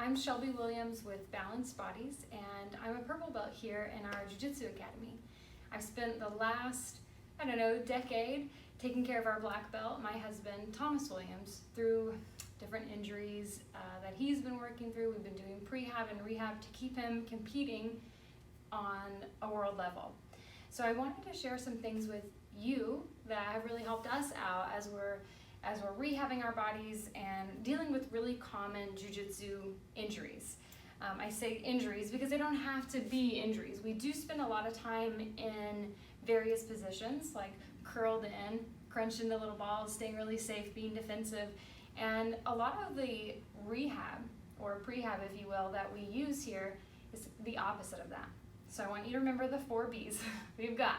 I'm Shelby Williams with Balanced Bodies, and I'm a purple belt here in our Jiu Jitsu Academy. I've spent the last, decade taking care of our black belt, my husband, Thomas Williams, through different injuries that he's been working through. We've been doing prehab and rehab to keep him competing on a world level. So I wanted to share some things with you that have really helped us out as we're rehabbing our bodies and dealing with really common jiu-jitsu injuries. I say injuries because they don't have to be injuries. We do spend a lot of time in various positions, like curled in, crunched into little balls, staying really safe, being defensive. And a lot of the rehab, or prehab if you will, that we use here is the opposite of that. So I want you to remember the 4 B's. We've got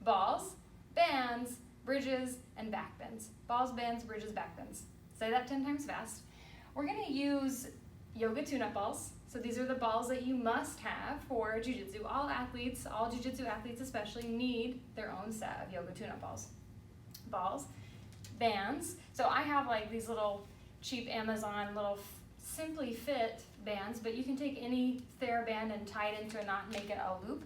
balls, bands, bridges, and back bends. Balls, bands, bridges, back bends. Say that 10 times fast. We're gonna use yoga tune-up balls. So these are the balls that you must have for jiu-jitsu. All athletes, all jiu-jitsu athletes especially, need their own set of yoga tune-up balls. Balls, bands. So I have like these little cheap Amazon little Simply Fit bands, but you can take any TheraBand and tie it into a knot and make it a loop.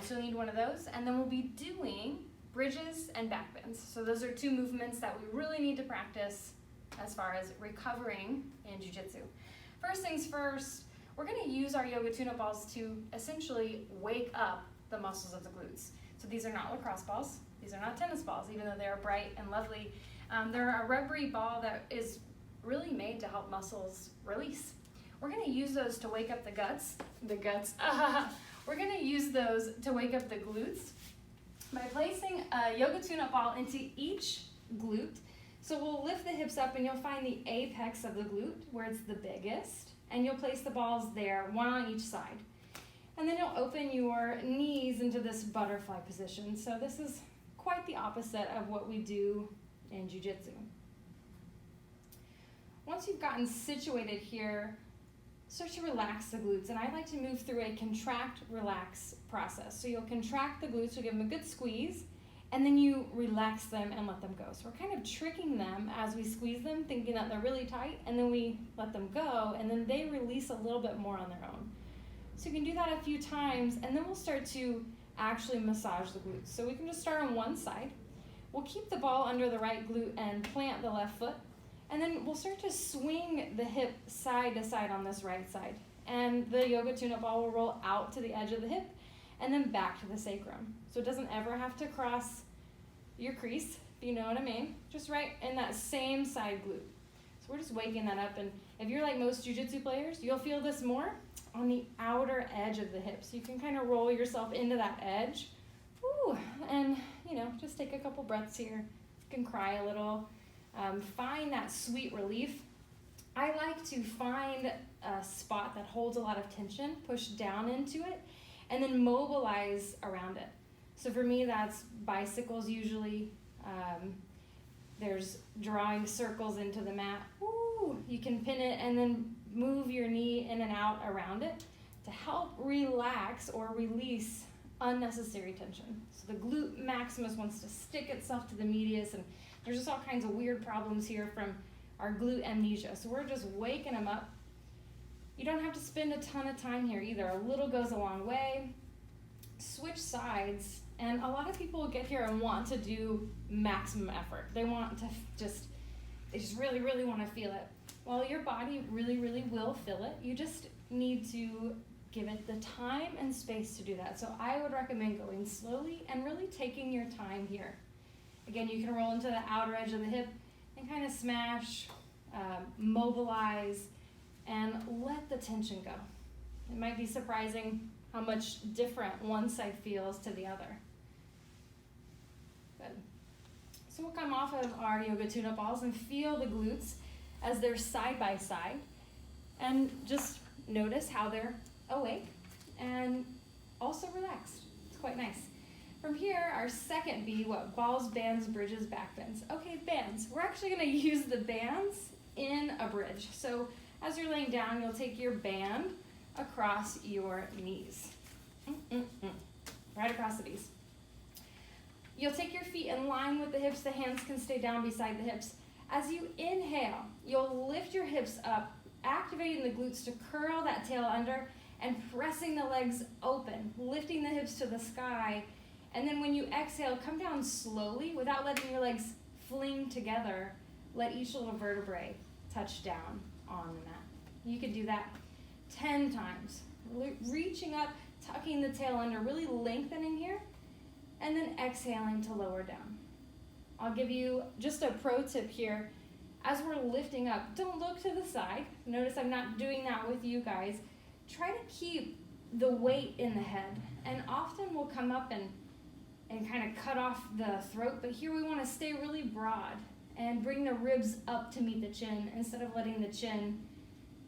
So you'll need one of those. And then we'll be doing bridges and back bends. So those are 2 movements that we really need to practice as far as recovering in jiu-jitsu. First things first, we're gonna use our yoga tune-up balls to essentially wake up the muscles of the glutes. So these are not lacrosse balls, these are not tennis balls, even though they're bright and lovely. They're a rubbery ball that is really made to help muscles release. We're gonna use those to wake up the guts. We're gonna use those to wake up the glutes by placing a yoga tune-up ball into each glute. So we'll lift the hips up and you'll find the apex of the glute where it's the biggest, and you'll place the balls there, 1 on each side. And then you'll open your knees into this butterfly position. So this is quite the opposite of what we do in jiu-jitsu. Once you've gotten situated here, start to relax the glutes, and I like to move through a contract, relax process. So you'll contract the glutes, you'll give them a good squeeze, and then you relax them and let them go. So we're kind of tricking them as we squeeze them, thinking that they're really tight, and then we let them go, and then they release a little bit more on their own. So you can do that a few times, and then we'll start to actually massage the glutes. So we can just start on one side. We'll keep the ball under the right glute and plant the left foot, and then we'll start to swing the hip side to side on this right side. And the yoga tune-up ball will roll out to the edge of the hip and then back to the sacrum. So it doesn't ever have to cross your crease, if you know what I mean. Just right in that same side glute. So we're just waking that up, and if you're like most jiu-jitsu players, you'll feel this more on the outer edge of the hip. So you can kind of roll yourself into that edge. Ooh, and just take a couple breaths here. You can cry a little. Find that sweet relief. I like to find a spot that holds a lot of tension, push down into it, and then mobilize around it. So for me, that's bicycles usually. There's drawing circles into the mat. Ooh, you can pin it and then move your knee in and out around it to help relax or release unnecessary tension. So the glute maximus wants to stick itself to the medius, and there's just all kinds of weird problems here from our glute amnesia. So we're just waking them up. You don't have to spend a ton of time here either. A little goes a long way. Switch sides, and a lot of people get here and want to do maximum effort. They want to they just really, really want to feel it. Well, your body really, really will feel it. You just need to give it the time and space to do that. So I would recommend going slowly and really taking your time here. Again, you can roll into the outer edge of the hip and kind of smash, mobilize, and let the tension go. It might be surprising how much different one side feels to the other. Good. So we'll come off of our yoga tune-up balls and feel the glutes as they're side by side, and just notice how they're awake and also relaxed. It's quite nice. From here, our second B, balls, bands, bridges, back bends. Okay, bands. We're actually gonna use the bands in a bridge. So as you're laying down, you'll take your band across your knees. Right across the knees. You'll take your feet in line with the hips. The hands can stay down beside the hips. As you inhale, you'll lift your hips up activating the glutes to curl that tail under and pressing the legs open, lifting the hips to the sky. And then when you exhale, come down slowly without letting your legs fling together. Let each little vertebrae touch down on the mat. You could do that 10 times. Reaching up, tucking the tail under, really lengthening here, and then exhaling to lower down. I'll give you just a pro tip here. As we're lifting up, don't look to the side. Notice I'm not doing that with you guys. Try to keep the weight in the head. And often we'll come up and kind of cut off the throat, but here we want to stay really broad and bring the ribs up to meet the chin instead of letting the chin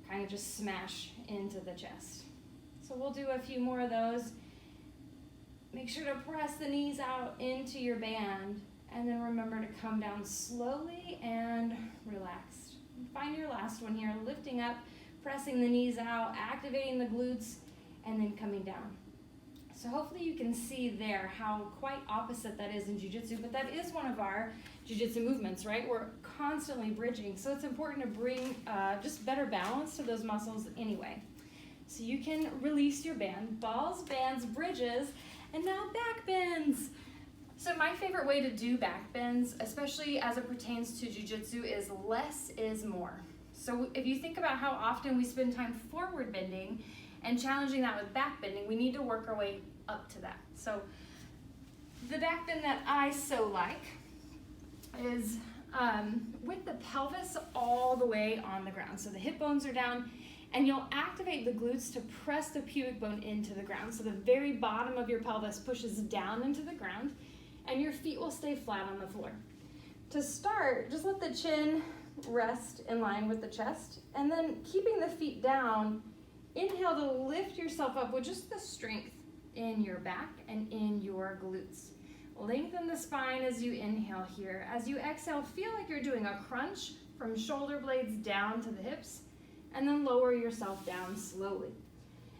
kind of just smash into the chest. So we'll do a few more of those. Make sure to press the knees out into your band, and then remember to come down slowly and relaxed. Find your last one here, lifting up, pressing the knees out, activating the glutes, and then coming down. So hopefully you can see there how quite opposite that is in jiu-jitsu, but that is one of our jiu-jitsu movements, right? We're constantly bridging, so it's important to bring just better balance to those muscles anyway. So you can release your band, balls, bands, bridges, and now back bends. So my favorite way to do back bends, especially as it pertains to jiu-jitsu, is less is more. So if you think about how often we spend time forward bending and challenging that with back bending, we need to work our way up to that. So the back bend that I so like is with the pelvis all the way on the ground. So the hip bones are down, and you'll activate the glutes to press the pubic bone into the ground. So the very bottom of your pelvis pushes down into the ground, and your feet will stay flat on the floor. To start, just let the chin rest in line with the chest, and then keeping the feet down, inhale to lift yourself up with just the strength in your back and in your glutes. Lengthen the spine as you inhale here. As you exhale, feel like you're doing a crunch from shoulder blades down to the hips, and then lower yourself down slowly.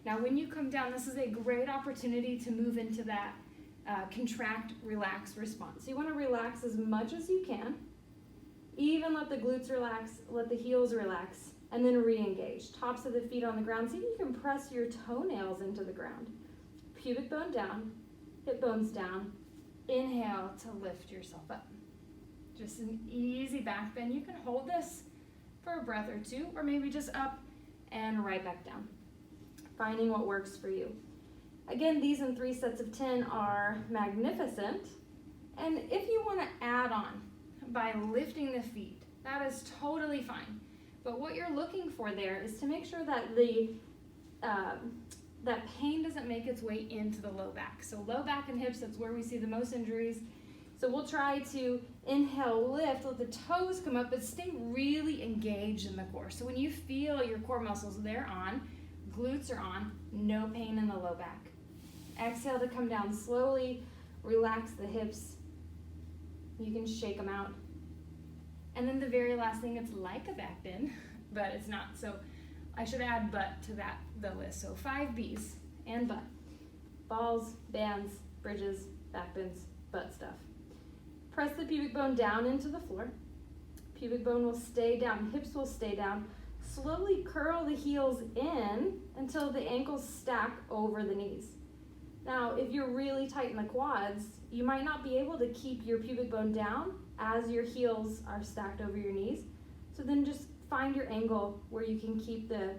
Now when you come down, this is a great opportunity to move into that contract, relax response. So you want to relax as much as you can, even let the glutes relax, let the heels relax, and then re-engage. Tops of the feet on the ground. See if you can press your toenails into the ground. Pubic bone down, hip bones down. Inhale to lift yourself up. Just an easy back bend. You can hold this for a breath or two, or maybe just up and right back down. Finding what works for you. Again, these in 3 sets of 10 are magnificent. And if you want to add on by lifting the feet, that is totally fine. But what you're looking for there is to make sure that that pain doesn't make its way into the low back. So low back and hips, that's where we see the most injuries. So we'll try to inhale, lift, let the toes come up, but stay really engaged in the core. So when you feel your core muscles, they're on, glutes are on, no pain in the low back. Exhale to come down slowly, relax the hips. You can shake them out. And then the very last thing, it's like a back bend, but it's not. So I should add butt to the list. So 5 B's and butt. Balls, bands, bridges, back bends, butt stuff. Press the pubic bone down into the floor. Pubic bone will stay down, hips will stay down. Slowly curl the heels in until the ankles stack over the knees. Now, if you're really tight in the quads, you might not be able to keep your pubic bone down as your heels are stacked over your knees. So then just find your angle where you can keep the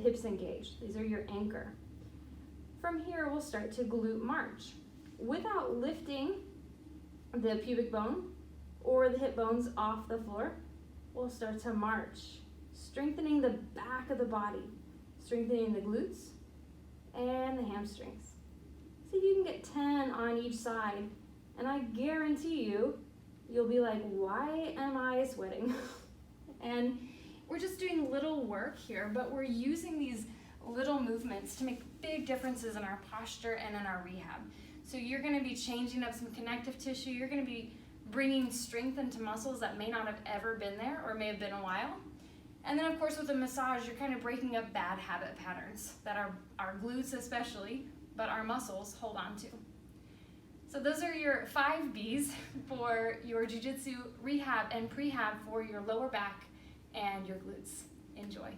hips engaged. These are your anchor. From here, we'll start to glute march. Without lifting the pubic bone or the hip bones off the floor, we'll start to march, strengthening the back of the body, strengthening the glutes and the hamstrings. See if you can get 10 on each side, and I guarantee you'll be like, why am I sweating? And we're just doing little work here, but we're using these little movements to make big differences in our posture and in our rehab. So you're going to be changing up some connective tissue. You're going to be bringing strength into muscles that may not have ever been there or may have been a while. And then, of course, with a massage, you're kind of breaking up bad habit patterns that our glutes especially, but our muscles hold on to. So those are your 5 B's for your jiu-jitsu rehab and prehab for your lower back and your glutes. Enjoy.